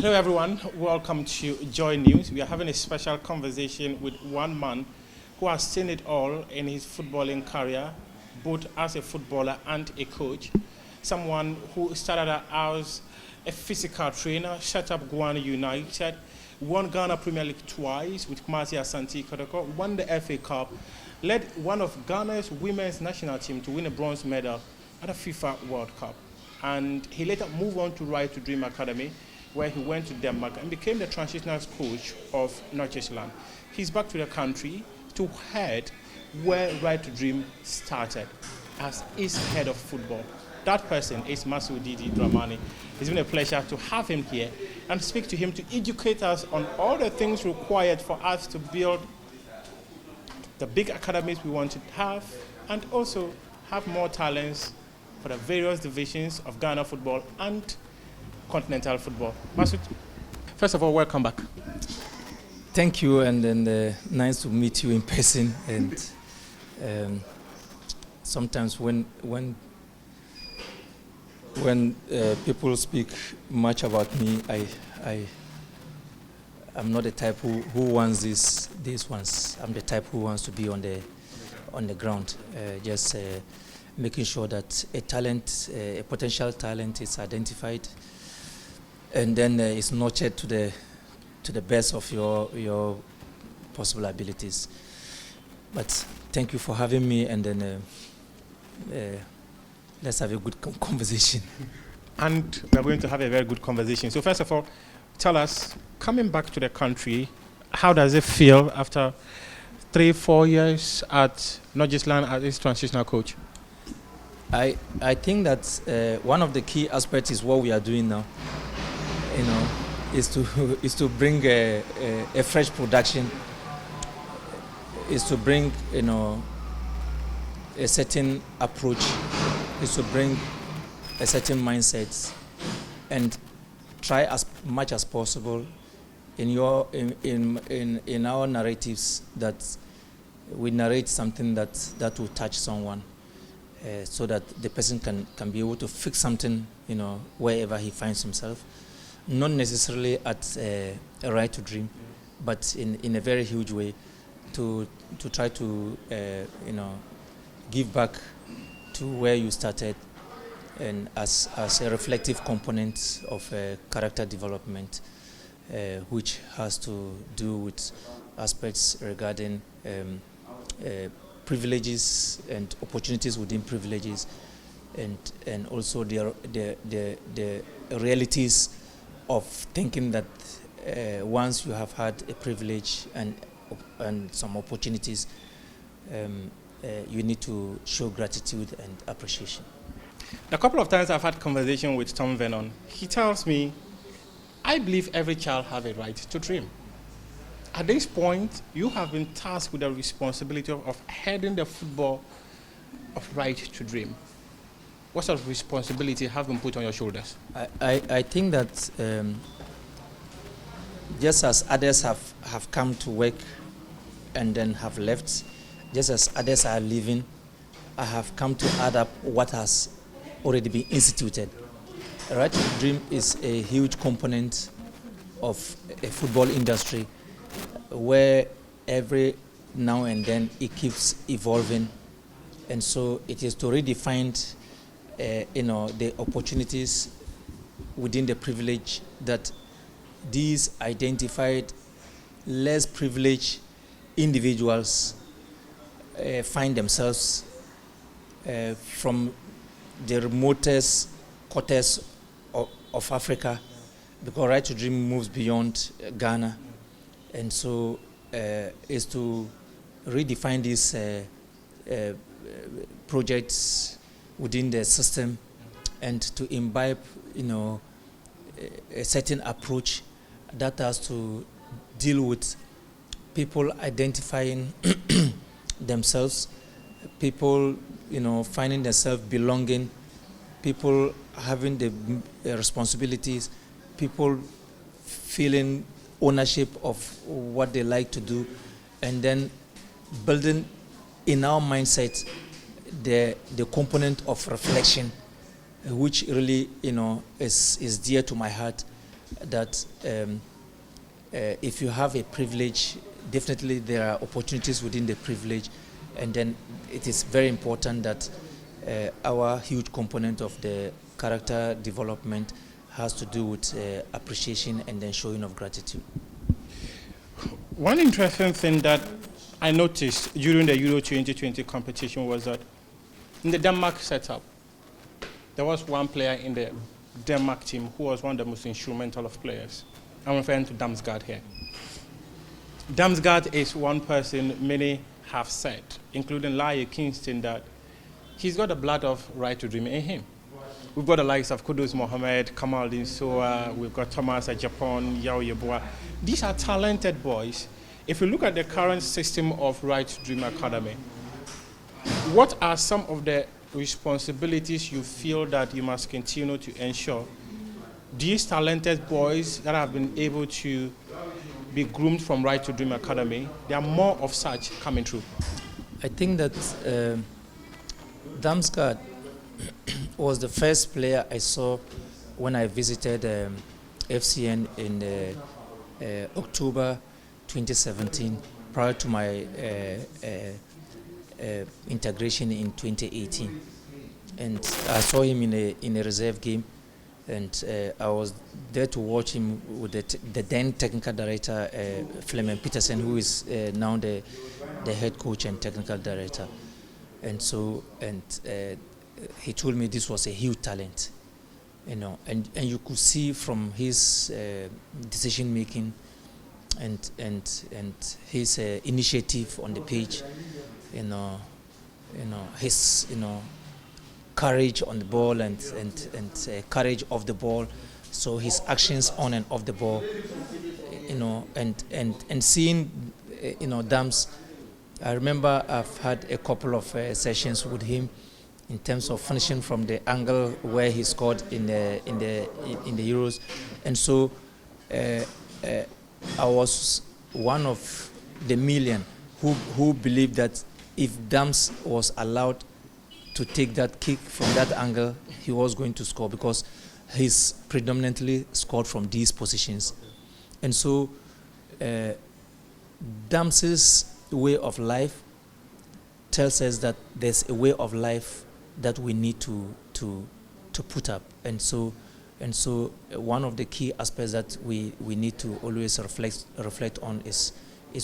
Hello everyone, welcome to Joy News. We are having a special conversation with one man who has seen it all in his footballing career, both as a footballer and a coach. Someone who started out as a physical trainer, set up Guan United, won Ghana Premier League twice with Asante Kotoko, won the FA Cup, led one of Ghana's women's national team to win a bronze medal at the FIFA World Cup. And he later moved on to Right to Dream Academy, where he went to Denmark and became the Transitional Coach of Nordsjælland. He's back to the country to head where Right to Dream started as his head of football. That person is Masaud Didi Dramani. It's been a pleasure to have him here and speak to him to educate us on all the things required for us to build the big academies we want to have and also have more talents for the various divisions of Ghana football and continental football. Masaud, first of all, welcome back. Thank you, and nice to meet you in person. And sometimes when people speak much about me, I'm not the type who wants these ones. I'm the type who wants to be on the ground, just making sure that a potential talent is identified, and then it's nurtured to the best of your possible abilities. But thank you for having me, and then let's have a good conversation. And we're going to have a very good conversation. So first of all, tell us, coming back to the country, how does it feel after 3-4 years at Nordsjælland as its transitional coach? I think that one of the key aspects is what we are doing now. Is to bring a fresh production. Is to bring a certain approach. Is to bring a certain mindset, and try as much as possible in our narratives that we narrate something that will touch someone. So that the person can be able to fix something, wherever he finds himself. Not necessarily at a Right to Dream, but in a very huge way, to try to give back to where you started, and as a reflective component of character development, which has to do with aspects regarding privileges and opportunities within privileges, and also the realities of thinking that once you have had a privilege and some opportunities, you need to show gratitude and appreciation. A couple of times I've had conversation with Tom Vernon. He tells me, I believe every child has a right to dream. At this point, you have been tasked with the responsibility of heading the football of Right to Dream. What sort of responsibility have been put on your shoulders? I think that just as others have come to work and then have left, just as others are leaving, I have come to add up what has already been instituted. Right to Dream is a huge component of a football industry where every now and then it keeps evolving, and so it is to redefine the opportunities within the privilege that these identified less privileged individuals find themselves from the remotest quarters of Africa, because Right to Dream moves beyond Ghana, and so is to redefine these projects within the system, and to imbibe, a certain approach that has to deal with people identifying themselves, people, finding themselves belonging, people having the responsibilities, people feeling ownership of what they like to do, and then building in our mindset the component of reflection, which really is dear to my heart, that if you have a privilege, definitely there are opportunities within the privilege, and then it is very important that our huge component of the character development has to do with appreciation and then showing of gratitude. One interesting thing that I noticed during the Euro 2020 competition was that in the Denmark setup, there was one player in the Denmark team who was one of the most instrumental of players. I'm referring to Damsgaard here. Damsgaard is one person many have said, including Laie Kingston, that he's got the blood of right to dream in him. We've got the likes of Kudus Mohammed, Kamaldeen, we've got Thomas at Japan, Yao Yeboah. These are talented boys. If you look at the current system of Right to Dream Academy, what are some of the responsibilities you feel that you must continue to ensure these talented boys that have been able to be groomed from Right to Dream Academy, there are more of such coming through? I think that Damsgaard was the first player I saw when I visited FCN in October 2017, prior to my integration in 2018. And I saw him in a reserve game, and I was there to watch him with the then technical director, Flemming Petersen, who is now the head coach and technical director. And so, he told me this was a huge talent, and you could see from his decision making and his initiative on the pitch, his courage on the ball and courage off the ball. So his actions on and off the ball, and seeing Dams. I remember I've had a couple of sessions with him in terms of finishing from the angle where he scored in the Euros, and so I was one of the million who believed that if Dams was allowed to take that kick from that angle, he was going to score, because he's predominantly scored from these positions. And so Dams's way of life tells us that there's a way of life that we need to put up, and so one of the key aspects that we need to always reflect on is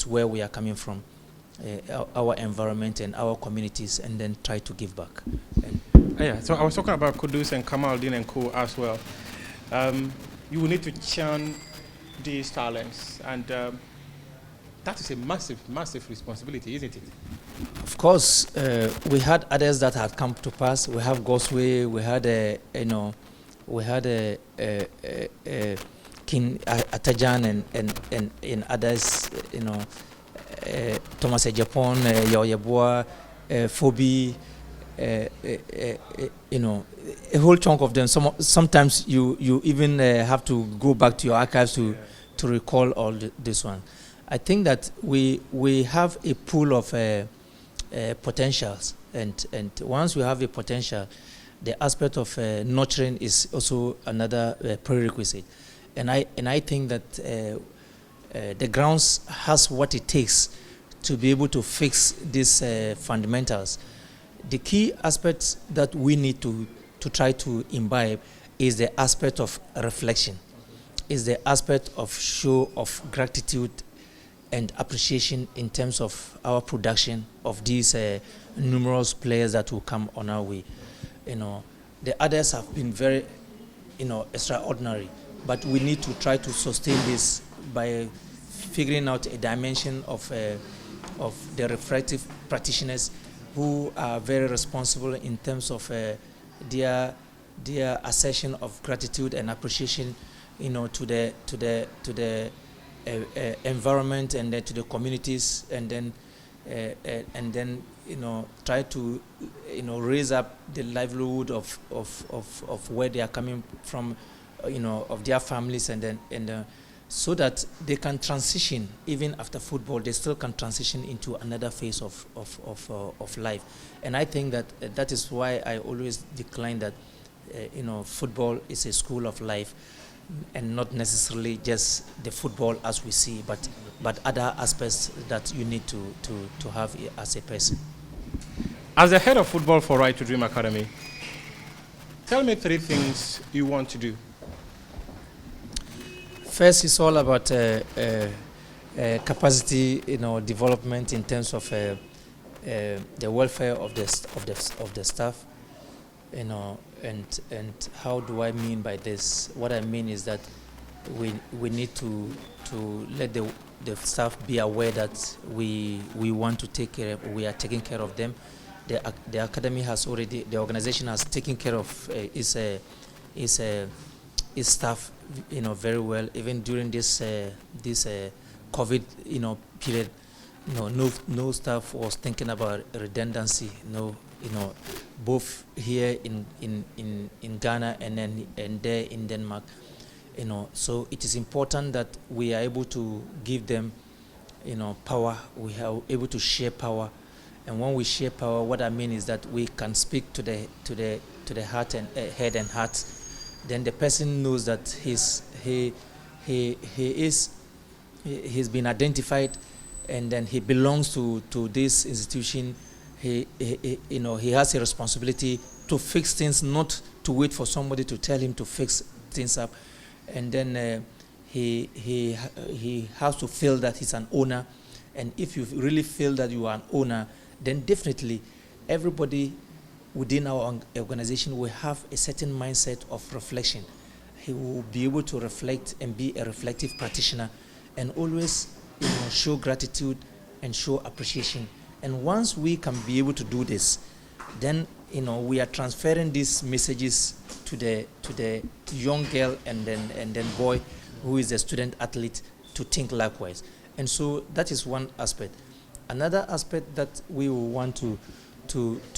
where we are coming from, our environment and our communities, and then try to give back. Yeah, so I was talking about Kudus and Kamaldeen and co as well. You will need to churn these talents, and that is a massive responsibility, isn't it? Of course, we had others that had come to pass. We have Gosway, we had King Atajan and others, Thomas Japan, Yao Yeboah, Phoebe, a whole chunk of them. Sometimes you even have to go back to your archives to recall all this one. I think that we have a pool of potentials, and once we have a potential, the aspect of nurturing is also another prerequisite. And I think that the grounds has what it takes to be able to fix these fundamentals. The key aspects that we need to try to imbibe is the aspect of reflection, is the aspect of show of gratitude and appreciation in terms of our production of these numerous players that will come on our way. The others have been very, extraordinary, but we need to try to sustain this by figuring out a dimension of the reflective practitioners who are very responsible in terms of their assertion of gratitude and appreciation, to the environment and then to the communities, and then try to raise up the livelihood of where they are coming from, of their families, and so that they can transition. Even after football, they still can transition into another phase of life. And I think that that is why I always decline that football is a school of life. and not necessarily just the football as we see, but other aspects that you need to have as a person. As the head of football for Right to Dream Academy, tell me 3 things you want to do. First, it's all about capacity, development in terms of the welfare of the staff, and how do I mean by this? What I mean is that we need to let the staff be aware that we want to take care of, we are taking care of them. The academy has already, the organization has taken care of its staff, very well. Even during this COVID, period, no staff was thinking about redundancy. Both here in Ghana and there in Denmark. So it is important that we are able to give them, power. We are able to share power. And when we share power, what I mean is that we can speak to the heart and head and heart. Then the person knows that he's been identified, and then he belongs to this institution. He has a responsibility to fix things, not to wait for somebody to tell him to fix things up. And then he has to feel that he's an owner. And if you really feel that you are an owner, then definitely everybody within our organization will have a certain mindset of reflection. He will be able to reflect and be a reflective practitioner, and always show gratitude and show appreciation. And once we can be able to do this, then we are transferring these messages to the young girl and then boy who is a student athlete to think likewise. And so that is one aspect. Another aspect that we will want to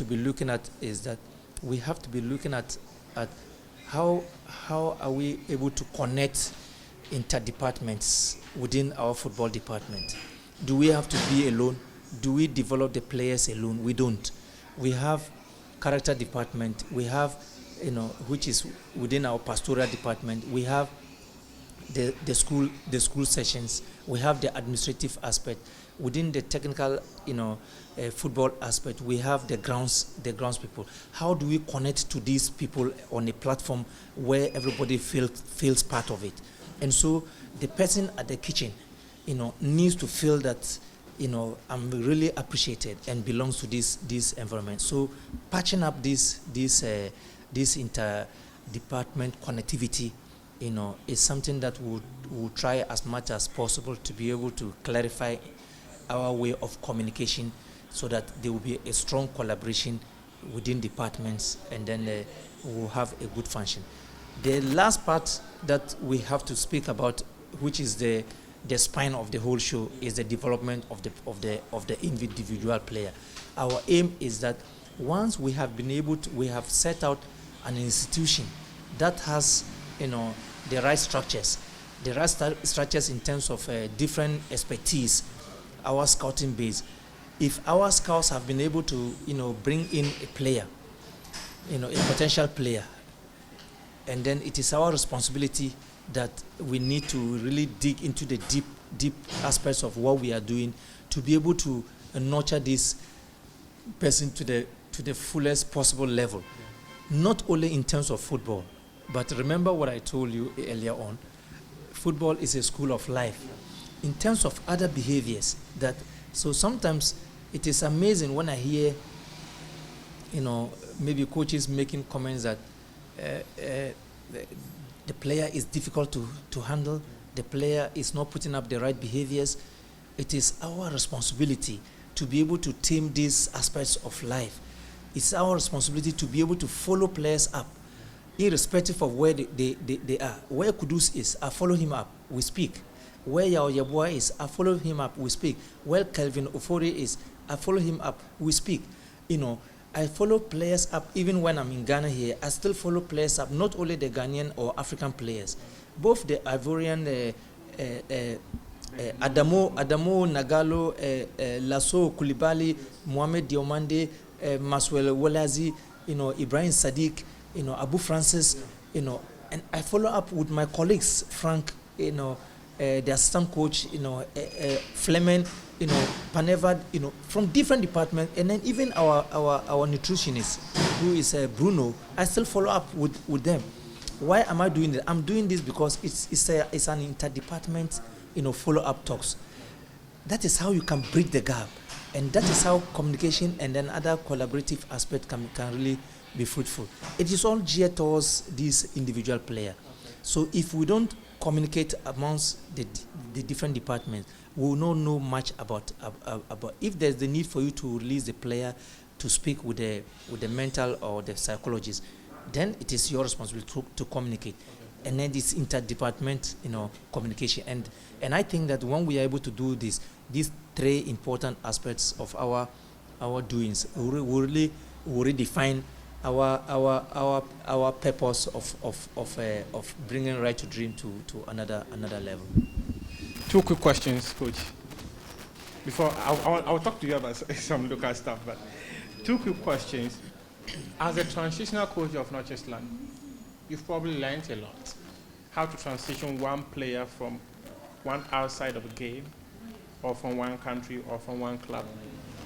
be looking at is that we have to be looking at how are we able to connect inter-departments within our football department. Do we have to be alone? Do we develop the players alone? We don't. We have character department. We have, which is within our pastoral department. We have the school sessions. We have the administrative aspect. Within the technical, football aspect, we have the grounds people. How do we connect to these people on a platform where everybody feels part of it? And so the person at the kitchen, needs to feel that, I'm really appreciated and belongs to this environment. So patching up this inter-department connectivity, is something that we'll try as much as possible to be able to clarify our way of communication, so that there will be a strong collaboration within departments, and then we'll have a good function. The last part that we have to speak about, which is the spine of the whole show, is the development of the individual player. Our aim is that once we have been able to, we have set out an institution that has, the right structures in terms of different expertise, our scouting base. If our scouts have been able to, bring in a player, a potential player, and then it is our responsibility that we need to really dig into the deep aspects of what we are doing to be able to nurture this person to the fullest possible level. Not only in terms of football, but remember what I told you earlier on. Football is a school of life. In terms of other behaviors, so sometimes it is amazing when I hear, maybe coaches making comments that the player is difficult to handle, the player is not putting up the right behaviors. It is our responsibility to be able to tame these aspects of life. It's our responsibility to be able to follow players up, irrespective of where they are. Where Kudus is, I follow him up, we speak. Where Yao Yabua is, I follow him up, we speak. Where Kelvin Ofori is, I follow him up, we speak. I follow players up even when I'm in Ghana here. I still follow players up, not only the Ghanaian or African players. Both the Ivorian, Adamo Nagalo, Lasso Koulibaly, Mohamed Diomande, Maswell Wolazi, Ibrahim Sadiq, Abu Francis, And I follow up with my colleagues, Frank, the assistant coach, Fleming, Paneva, from different departments, and then even our nutritionist, who is Bruno. I still follow up with them. Why am I doing that? I'm doing this because it's an interdepartment, follow-up talks. That is how you can bridge the gap, and that is how communication and then other collaborative aspects can really be fruitful. It is all geared towards this individual player. So if we don't communicate amongst the different departments, we will not know much about. If there's the need for you to release the player to speak with the mental or the psychologist, then it is your responsibility to communicate. Okay. And then this interdepartment, communication. And I think that when we are able to do this, these three important aspects of our doings, we really define our purpose of bringing Right to Dream to another level. 2 quick questions, Coach. Before I'll talk to you about some local stuff, but 2 quick questions. As a transitional coach of Nordsjælland, you've probably learned a lot. How to transition one player from one outside of a game, or from one country, or from one club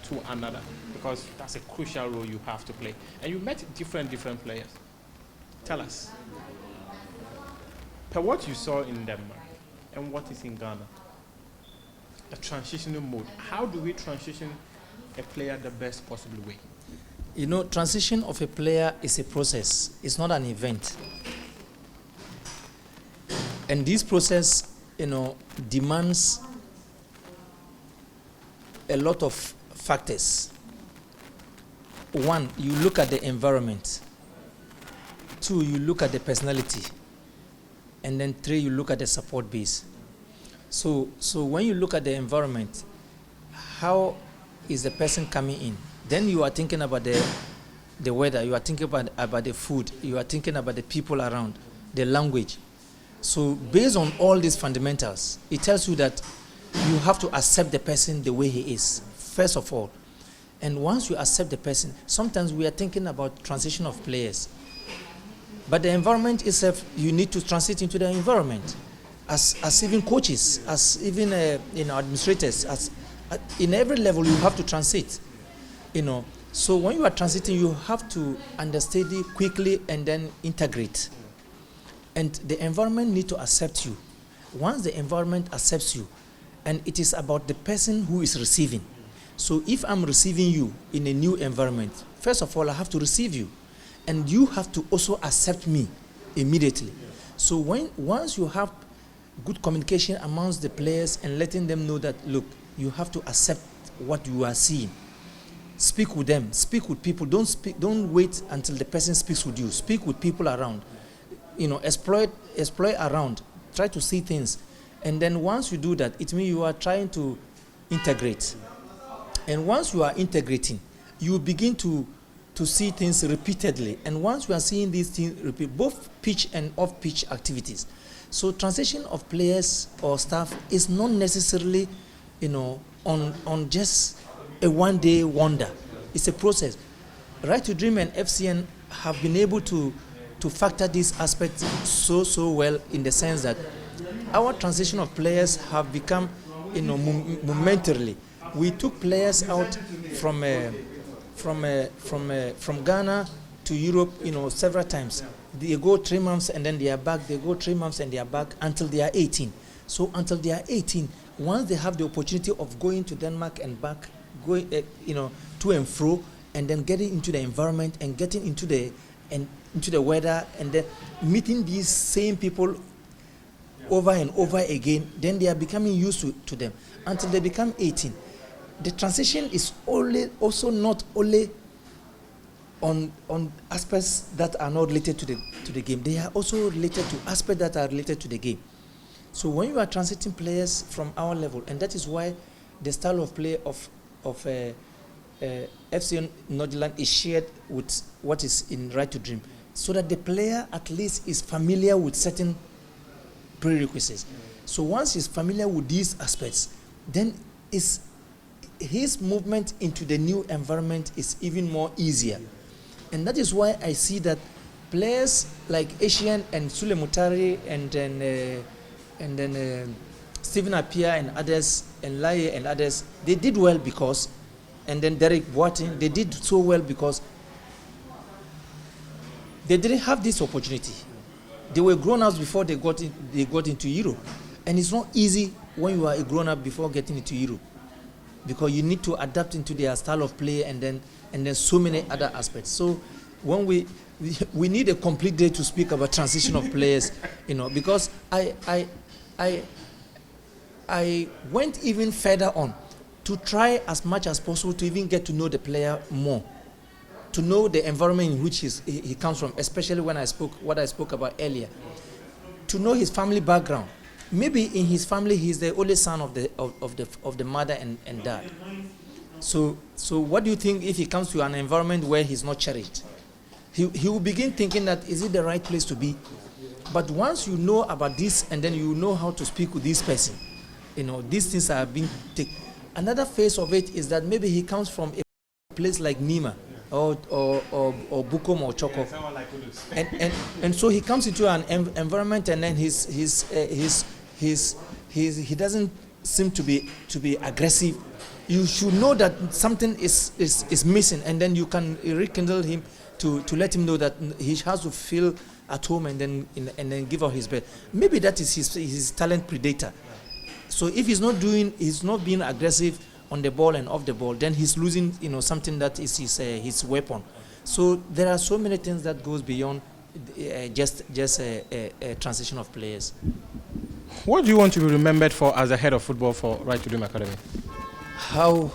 to another, because that's a crucial role you have to play. And you met different players. Tell us, per what you saw in Denmark and what is in Ghana, the transitional mode. How do we transition a player the best possible way? Transition of a player is a process. It's not an event. And this process, demands a lot of factors. 1, you look at the environment. 2, you look at the personality. And then 3, you look at the support base. So when you look at the environment, how is the person coming in? Then you are thinking about the weather, you are thinking about the food, you are thinking about the people around, the language. So based on all these fundamentals, it tells you that you have to accept the person the way he is, first of all. And once you accept the person, sometimes we are thinking about transition of players. But the environment itself, you need to transit into the environment. As even coaches, as even administrators, in every level you have to transit. So when you are transiting, you have to understand it quickly and then integrate. And the environment need to accept you. Once the environment accepts you, and it is about the person who is receiving. So if I'm receiving you in a new environment, first of all, I have to receive you. And you have to also accept me immediately. So once you have good communication amongst the players and letting them know that, look, you have to accept what you are seeing. Speak with them. Speak with people. Don't wait until the person speaks with you. Speak with people around. Exploit around. Try to see things. And then once you do that, it means you are trying to integrate. And once you are integrating, you begin to see things repeatedly. And once you are seeing these things repeat, both pitch and off-pitch activities. So transition of players or staff is not necessarily, on just a one-day wonder. It's a process. Right to Dream and FCN have been able to factor this aspect so well, in the sense that our transition of players have become, momentarily. We took players out from Ghana to Europe, several times. They go 3 months and then they are back. They go 3 months and they are back until they are 18. So until they are 18, once they have the opportunity of going to Denmark and back, going, to and fro, and then getting into the environment and getting into the weather, and then meeting these same people over and over again, then they are becoming used to them until they become 18. The transition is also not only on aspects that are not related to the game. They are also related to aspects that are related to the game. So when you are transiting players from our level, and that is why the style of play of FC Nordsjælland is shared with what is in Right to Dream, so that the player at least is familiar with certain prerequisites. So once he's familiar with these aspects, then his movement into the new environment is even more easier. And that is why I see that players like Asian and Sule Mutari and then Stephen Appiah and others and Laye and others, they did well because, and then Derek Boateng, they did so well because they didn't have this opportunity. They were grown-ups before they got into Europe. And it's not easy when you are a grown-up before getting into Europe, because you need to adapt into their style of play and then so many other aspects. So when we need a complete day to speak about transition of players, because I went even further on to try as much as possible to even get to know the player more, to know the environment in which he comes from, especially when what I spoke about earlier, to know his family background. Maybe in his family he's the only son of the mother and dad. So what do you think if he comes to an environment where he's not cherished? He will begin thinking that, is it the right place to be? But once you know about this and then you know how to speak with this person, these things are being taken. Another phase of it is that maybe he comes from a place like Nima or Bukom or Choko, and so he comes into an environment and then he doesn't seem to be aggressive. You should know that something is missing, and then you can rekindle him to let him know that he has to feel at home and then give out his best. Maybe that is his talent predator. So if he's not being aggressive on the ball and off the ball, then he's losing something that is his weapon. So there are so many things that goes beyond just a transition of players. What do you want to be remembered for as a head of football for Right to Dream Academy? How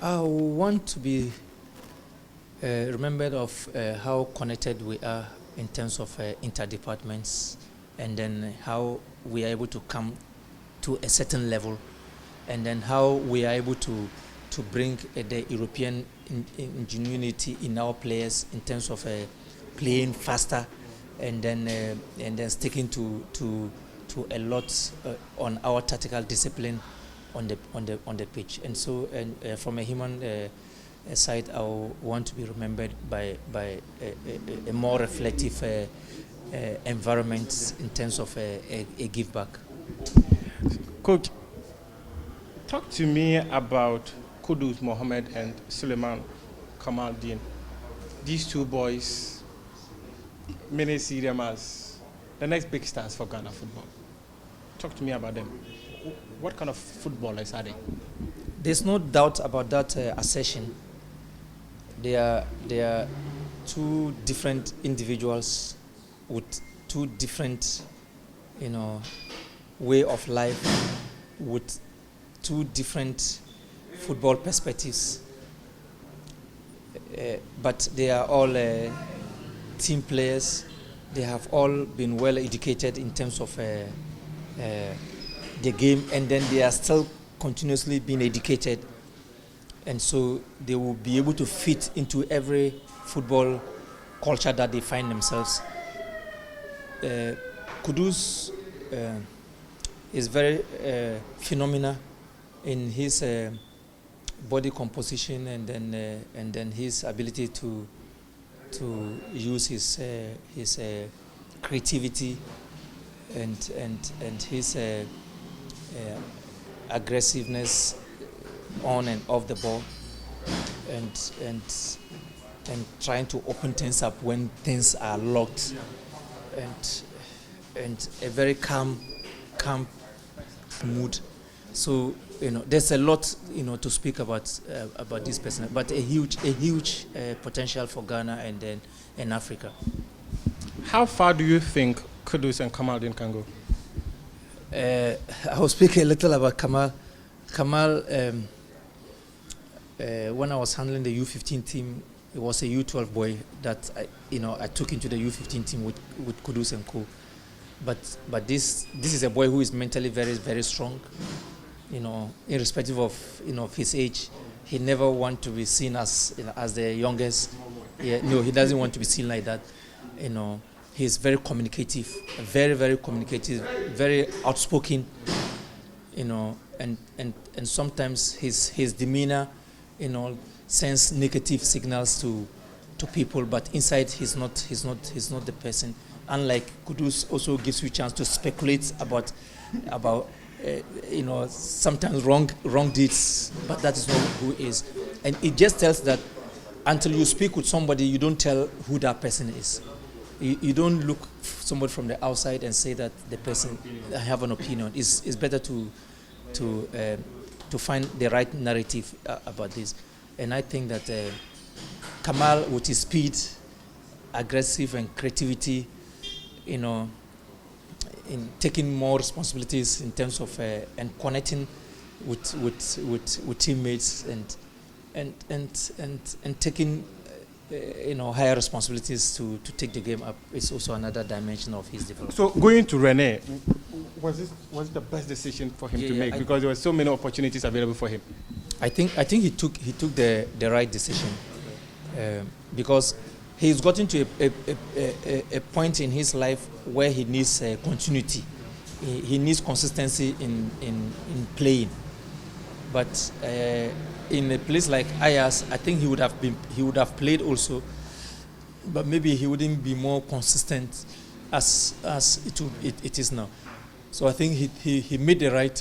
I want to be remembered of how connected we are in terms of interdepartments, and then how we are able to come to a certain level, and then how we are able to bring the European ingenuity in our players in terms of playing faster, and then sticking to a lot on our tactical discipline on the pitch. And so from a human side, I want to be remembered by a more reflective environment in terms of a give back. Coach, talk to me about Kudus Mohammed and Suleiman Kamaldeen. These two boys, many see them as the next big stars for Ghana football. Talk to me about them. What kind of footballers are they? There's no doubt about that assertion. They are two different individuals with two different, way of life, with two different football perspectives. But they are all team players. They have all been well educated in terms of the game, and then they are still continuously being educated. And so they will be able to fit into every football culture that they find themselves. Kudus is very phenomenal in his body composition, and then his ability to use his creativity and his aggressiveness on and off the ball, and trying to open things up when things are locked, and a very calm mood. So there's a lot to speak about this person, but a huge potential for Ghana and Africa. How far do you think Kudus and Kamaldeen can go? I will speak a little about Kamal. When I was handling the U15 team, it was a U12 boy that I took into the U15 team with Kudus and co. But this is a boy who is mentally very, very strong. Irrespective of his age, he never want to be seen as the youngest. Yeah, no, he doesn't want to be seen like that. He's very communicative, very, very communicative, very outspoken. And sometimes his demeanor, sends negative signals to people, but inside he's not the person. Unlike Kudus, also gives you a chance to speculate about sometimes wrong deeds, but that is not who he is. And it just tells that until you speak with somebody, you don't tell who that person is. You don't look somebody from the outside and say that the person have an opinion. It's better to find the right narrative about this. And I think that Kamal, with his speed, aggressive and creativity, in taking more responsibilities in terms of and connecting with teammates and taking higher responsibilities to take the game up is also another dimension of his development. So going to Rene, was it the best decision for him to make? Because there were so many opportunities available for him. I think he took the right decision because he's gotten to a point in his life where he needs continuity. He needs consistency in playing. But in a place like Ayas, I think he would have played also, but maybe he wouldn't be more consistent as it is now. So I think he made the right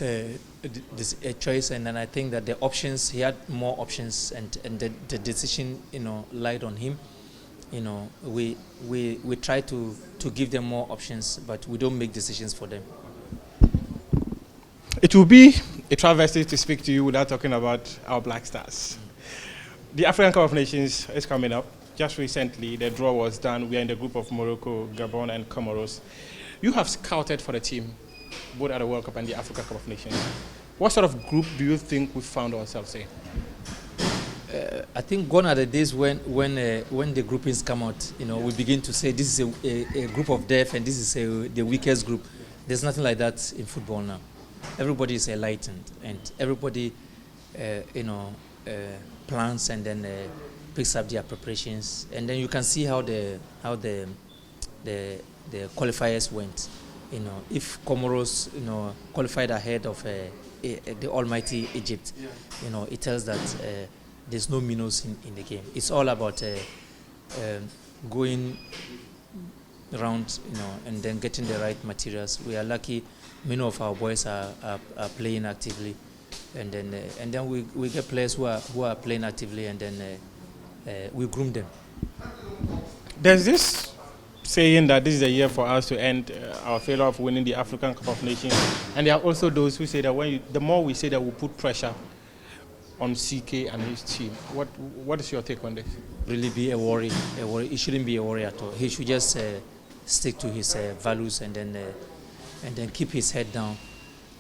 choice, and then I think that the options, he had more options, and the decision lied on him. We try to give them more options, but we don't make decisions for them. It will be a travesty to speak to you without talking about our Black Stars. The African Cup of Nations is coming up. Just recently, the draw was done. We are in the group of Morocco, Gabon, and Comoros. You have scouted for the team, both at the World Cup and the African Cup of Nations. What sort of group do you think we found ourselves in? I think gone are the days when the groupings come out. We begin to say this is a group of death and this is the weakest group. There's nothing like that in football now. Everybody is enlightened, and everybody, plans and then picks up their preparations, and then you can see how the qualifiers went. If Comoros, qualified ahead of the almighty Egypt, it tells that there's no minnows in the game. It's all about going around, and then getting the right materials. We are lucky. Many of our boys are playing actively, and then we get players who are playing actively, and then we groom them. There's this saying that this is a year for us to end our failure of winning the African Cup of Nations, and there are also those who say that the more we say that, we'll put pressure on CK and his team. What is your take on this? Really be a worry. It shouldn't be a worry at all. He should just stick to his values, and then keep his head down,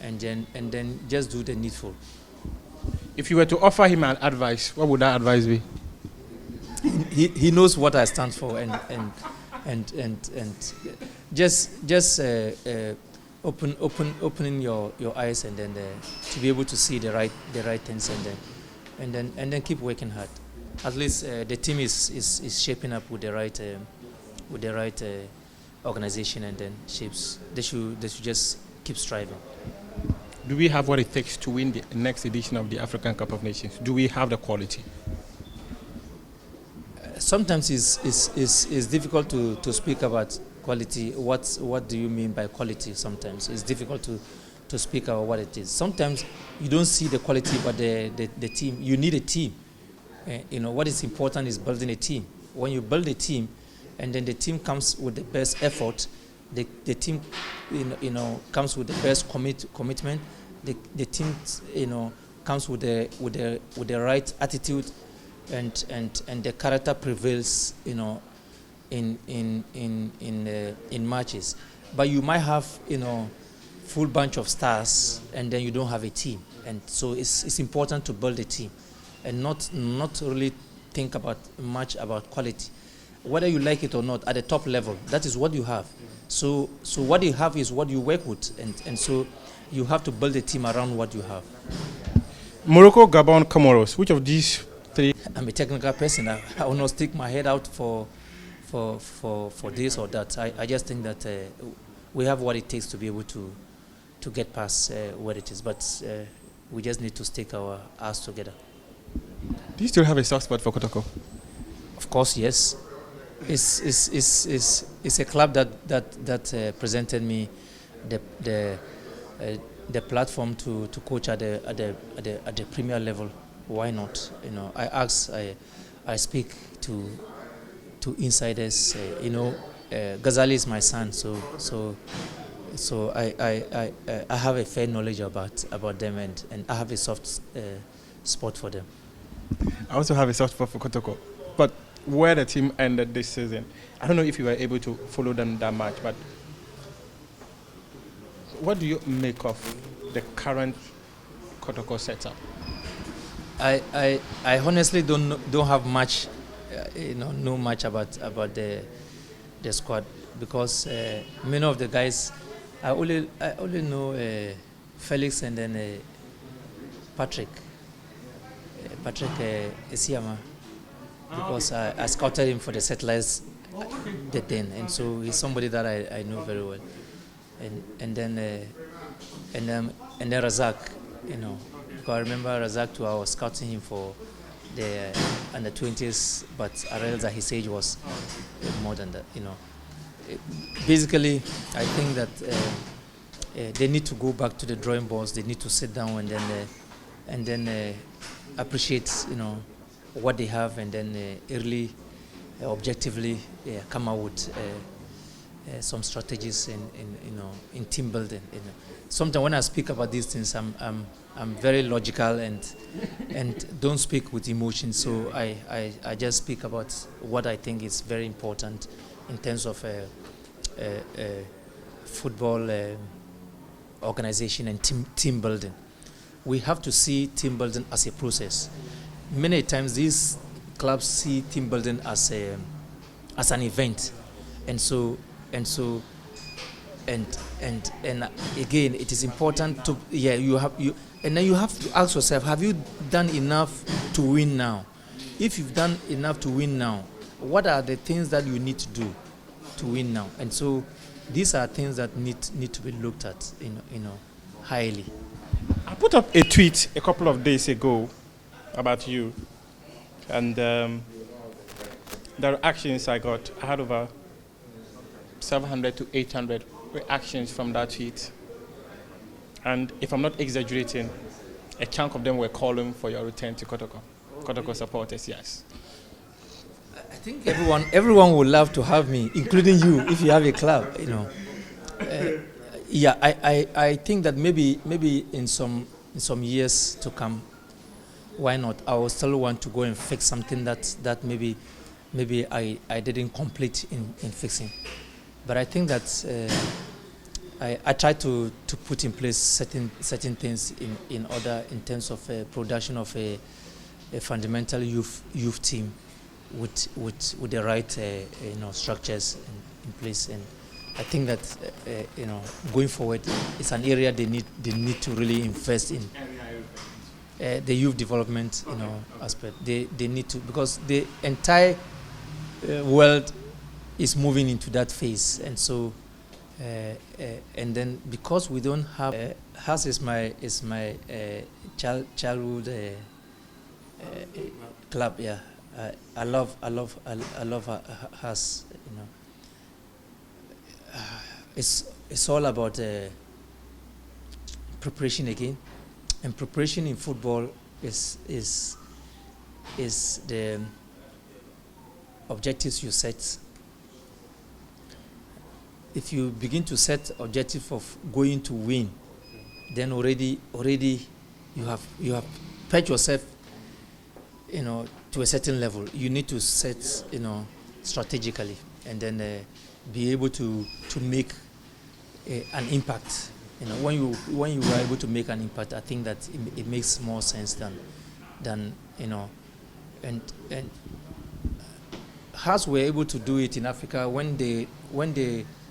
and then just do the needful. If you were to offer him an advice, what would that advice be? He knows what I stand for, and just opening your eyes, and then to be able to see the right things, and then keep working hard. At least the team is shaping up with the right organization, and then shapes. They should just keep striving. Do we have what it takes to win the next edition of the African Cup of Nations? Do we have the quality? Sometimes it's difficult to speak about quality. What do you mean by quality? Sometimes it's difficult to speak about what it is. Sometimes you don't see the quality, but the team. You need a team. What is important is building a team. When you build a team, and then the team comes with the best effort, the team comes with the best commitment. The team comes with the right attitude, and the character prevails in matches. But you might have full bunch of stars, and then you don't have a team. And so it's important to build a team, and not really think much about quality. Whether you like it or not, at the top level, that is what you have. So what you have is what you work with, and so you have to build a team around what you have. Morocco, Gabon, Comoros. Which of these three? I'm a technical person. I will not stick my head out for this or that. I just think that we have what it takes to be able to get past where it is. But we just need to stick our ass together. Do you still have a soft spot for Kotoko? Of course, yes. It's a club that presented me the platform to coach at the premier level. Why not? I speak to insiders. Ghazali is my son, so I have a fair knowledge about them, and I have a soft spot for them. I also have a soft spot for Kotoko, but where the team ended this season, I don't know if you were able to follow them that much, but what do you make of the current Kotoko setup? I honestly don't have much, know much about the squad, because many of the guys, I only know Felix and then Patrick Isiama, because I scouted him for the Settlers then, and so he's somebody that I know very well, and then Razak, because I remember Razak too. I was scouting him for the under 20s, but I realized that his age was more than that. Basically, I think that they need to go back to the drawing boards. They need to sit down and then appreciate what they have, and then early objectively come out with some strategies in team building. Sometimes when I speak about these things, I'm very logical and don't speak with emotion. So I just speak about what I think is very important in terms of football organization and team building. We have to see team building as a process. Many times these clubs see team building as an event, and again, it is important to and then you have to ask yourself, have you done enough to win now? If you've done enough to win now, what are the things that you need to do to win now? And so these are things that need to be looked at highly. I put up a tweet a couple of days ago about you, and the reactions I had over 700 to 800 reactions from that tweet. And if I'm not exaggerating, a chunk of them were calling for your return to Kotoko. Kotoko supporters, yes. I think everyone would love to have me, including you, if you have a club. I think that maybe in some years to come, why not? I will still want to go and fix something that maybe I didn't complete in fixing. But I think that I try to put in place certain things in order in terms of production of a fundamental youth team with the right structures in place. And I think that going forward, it's an area they need to really invest in. The youth development aspect. They need to, because the entire world is moving into that phase, and so and then because we don't have Has is my childhood club. Yeah, I love Has. It's all about preparation again, and preparation in football is the objectives you set. If you begin to set objective of going to win, then already you have put yourself to a certain level. You need to set strategically, and then be able to make an impact. When you are able to make an impact, I think that it makes more sense than and Hearts were able to do it in Africa when they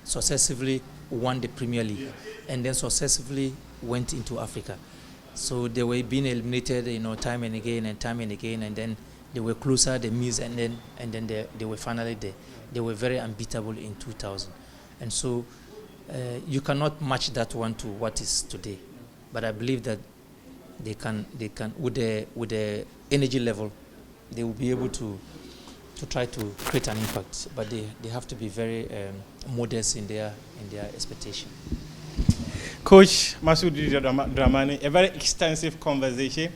successively won the Premier League and then successively went into Africa. So they were being eliminated, time and again, and then they were closer, they missed, and then they were finally there. They were very unbeatable in 2000, and so you cannot match that one to what is today. But I believe that they can with the energy level, they will be able to to try to create an impact, but they have to be very modest in their expectation. Coach Masaud Didi Dramani, a very extensive conversation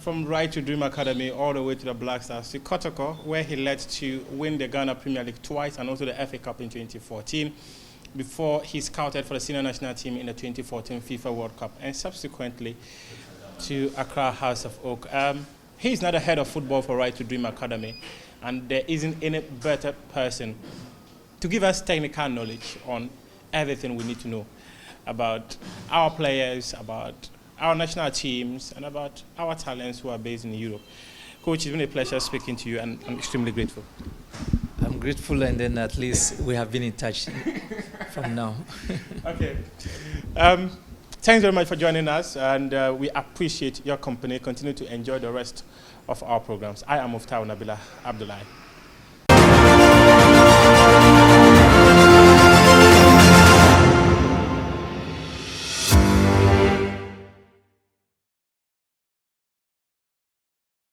from Right to Dream Academy all the way to the Black Stars to Kotoko, where he led to win the Ghana Premier League twice and also the FA Cup in 2014 before he scouted for the senior national team in the 2014 FIFA World Cup and subsequently to Accra House of Oak. He's now the head of football for Right to Dream Academy, and there isn't any better person to give us technical knowledge on everything we need to know about our players, about our national teams, and about our talents who are based in Europe. Coach, it's been a pleasure speaking to you, and I'm extremely grateful. I'm grateful, and then at least we have been in touch from now. Okay. Thanks very much for joining us, and we appreciate your company. Continue to enjoy the rest of our programs. I am Nabila Abdullahi.